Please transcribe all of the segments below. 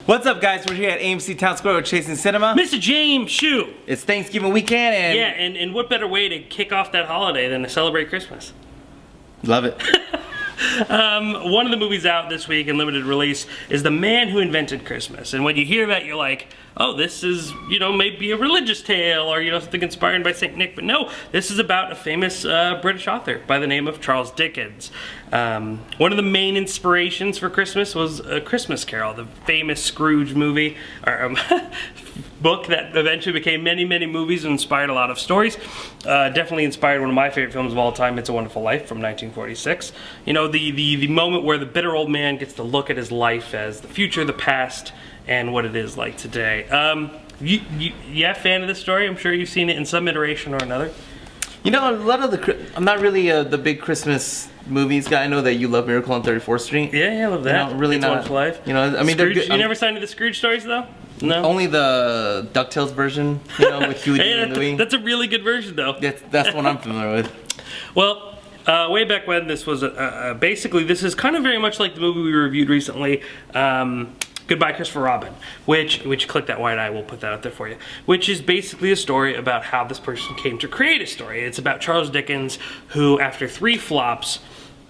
What's up, guys? We're here at AMC Town Square with Chasing Cinema. Mr. James Shue. It's Thanksgiving weekend and... Yeah, and what better way to kick off that holiday than to celebrate Christmas? Love it. One of the movies out this week in limited release is The Man Who Invented Christmas. And when you hear that, you're like, oh, this is, maybe a religious tale or, something inspired by St. Nick. But no, this is about a famous British author by the name of Charles Dickens. One of the main inspirations for Christmas was A Christmas Carol, the famous Scrooge movie, or book that eventually became many, many movies and inspired a lot of stories. Definitely inspired one of my favorite films of all time, It's a Wonderful Life from 1946. The moment where the bitter old man gets to look at his life as the future, the past, and what it is like today. You a fan of this story? I'm sure you've seen it in some iteration or another. A lot of I'm not really the big Christmas movies guy. I know that you love Miracle on 34th Street. Yeah, I love that. Really It's not. Wonderful Life. Scrooge, they're good. You never signed to the Scrooge stories though? No. Only the DuckTales version, with Huey and Louie. That's a really good version though. That's what I'm familiar with. Well, way back when, this was basically, this is kind of very much like the movie we reviewed recently, Goodbye Christopher Robin, which click that white eye, we'll put that up there for you, which is basically a story about how this person came to create a story. It's about Charles Dickens, who after 3 flops,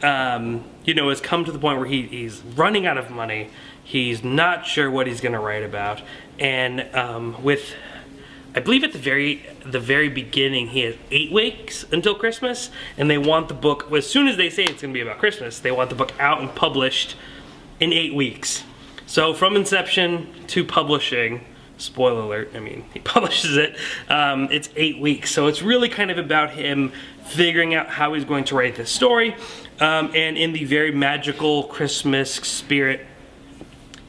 has come to the point where he's running out of money. He's not sure what he's going to write about, and I believe at the very beginning, he has 8 weeks until Christmas, and they want the book, as soon as they say it's going to be about Christmas, they want the book out and published in 8 weeks. So from inception to publishing, spoiler alert, he publishes it, it's 8 weeks. So it's really kind of about him figuring out how he's going to write this story, and in the very magical Christmas spirit,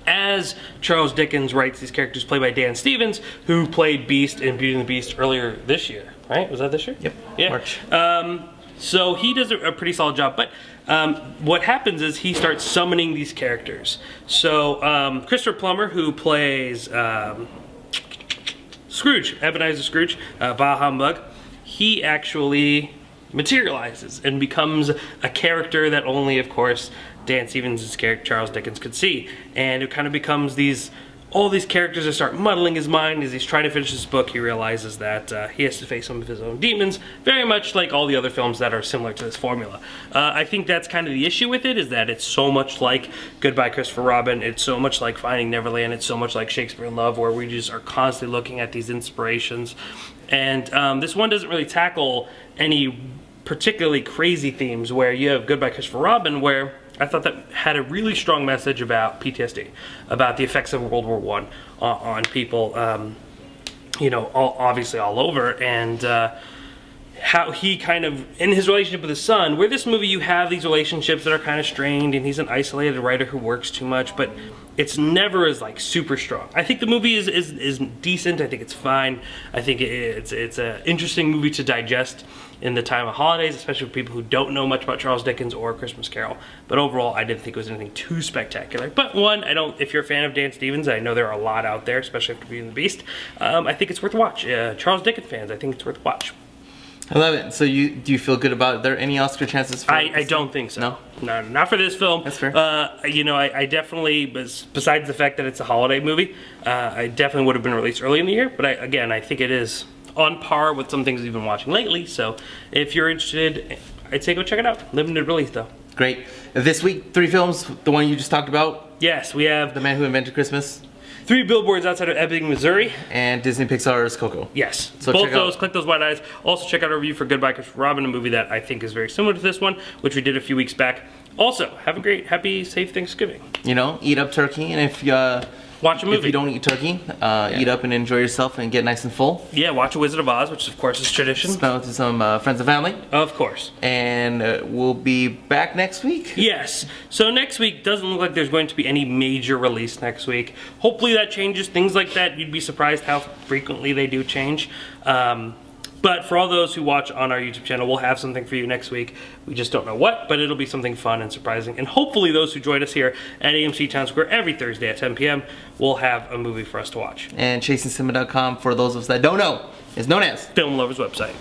as Charles Dickens writes these characters played by Dan Stevens, who played Beast in Beauty and the Beast earlier this year, right? Was that this year? Yep, yeah. March. So he does a pretty solid job, but what happens is he starts summoning these characters. So Christopher Plummer, who plays Scrooge, Ebenezer Scrooge, Bah Humbug, he actually materializes and becomes a character that only, of course, Dan Stevens' character, Charles Dickens, could see. And it kind of becomes all these characters that start muddling his mind as he's trying to finish this book. He realizes that he has to face some of his own demons, very much like all the other films that are similar to this formula. I think that's kind of the issue with it, is that it's so much like Goodbye Christopher Robin, it's so much like Finding Neverland, it's so much like Shakespeare in Love, where we just are constantly looking at these inspirations. And this one doesn't really tackle any particularly crazy themes, where you have Goodbye Christopher Robin, where I thought that had a really strong message about PTSD, about the effects of World War I on people, obviously all over, and how he kind of, in his relationship with his son, where this movie you have these relationships that are kind of strained, and he's an isolated writer who works too much, but it's never as super strong. I think the movie is decent. I think it's fine. I think it's an interesting movie to digest in the time of holidays, especially for people who don't know much about Charles Dickens or Christmas Carol. But overall, I didn't think it was anything too spectacular. But if you're a fan of Dan Stevens, I know there are a lot out there, especially after Beauty and the Beast, I think it's worth a watch. Charles Dickens fans, I think it's worth a watch. I love it. So do you feel good about it? Are there any Oscar chances for I don't think so. No, not for this film. That's fair. I definitely, besides the fact that it's a holiday movie, I definitely would have been released early in the year. But I think it is on par with some things we've been watching lately. So if you're interested, I'd say go check it out. Limited release though. Great. This week, 3 films. The one you just talked about. Yes, we have The Man Who Invented Christmas. 3 Billboards Outside of Ebbing, Missouri. And Disney Pixar's Coco. Yes. So both those, click those white eyes. Also check out our review for Goodbye Christopher Robin, a movie that I think is very similar to this one, which we did a few weeks back. Also, have a great, happy, safe Thanksgiving. Eat up turkey, and if you watch a movie. If you don't eat turkey, eat up and enjoy yourself and get nice and full. Yeah, watch A Wizard of Oz, which of course is tradition. Spend with some friends and family. Of course. And we'll be back next week. Yes. So next week doesn't look like there's going to be any major release next week. Hopefully that changes. Things like that, you'd be surprised how frequently they do change. But for all those who watch on our YouTube channel, we'll have something for you next week. We just don't know what, but it'll be something fun and surprising. And hopefully those who join us here at AMC Town Square every Thursday at 10 p.m. will have a movie for us to watch. And ChasingCinema.com, for those of us that don't know, is known as Film Lovers website.